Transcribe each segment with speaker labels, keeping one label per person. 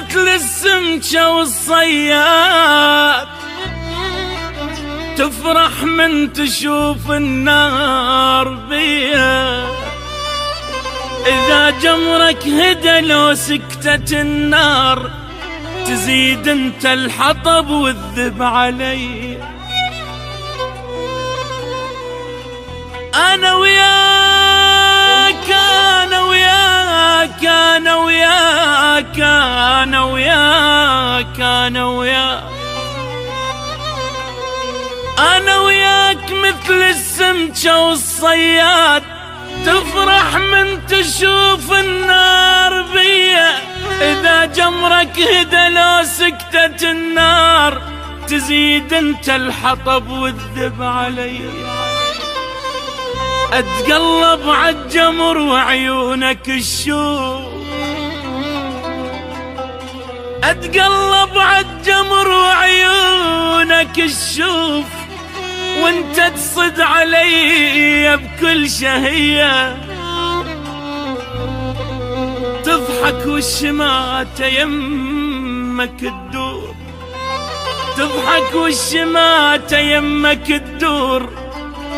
Speaker 1: مثل السمكة والصياد، تفرح من تشوف النار بيا. إذا جمرك هدى لو سكتت النار، تزيد انت الحطب والذب علي. أنا وياك أنا وياك أنا وياك أنا وياك أنا وياك أنا وياك مثل السمكة والصياد، تفرح من تشوف النار بيا. إذا جمرك هدى لو سكتت النار، تزيد انت الحطب والذب علي. اتقلب عالجمر وعيونك الشوف، اتقلب عالجمر وعيونك الشوف، وانت تصد علي بكل شهية. تضحك والشماتة يمك تدور، تضحك والشماتة يمك تدور.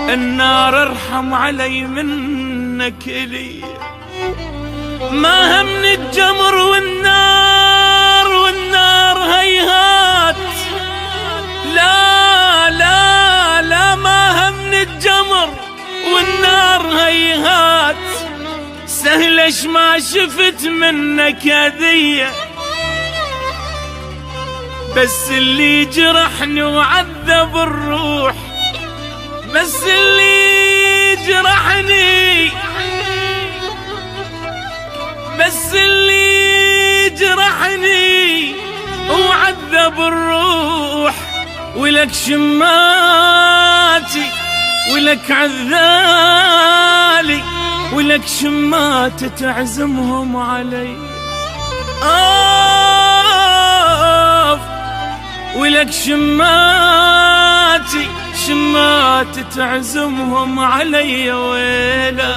Speaker 1: النار ارحم علي منك إلي، ما همني الجمر والنار هيهات. لا لا لا ما همني الجمر والنار هيهات. سهلش ما شفت منك هذية، بس اللي جرحني وعذب الروح، بس اللي جرحني، بس اللي جرحني وعذب الروح. ولك شماتي ولك عذالي، ولك شماتي تعزمهم علي. ولك شماتي تعزمهم علي ويلا.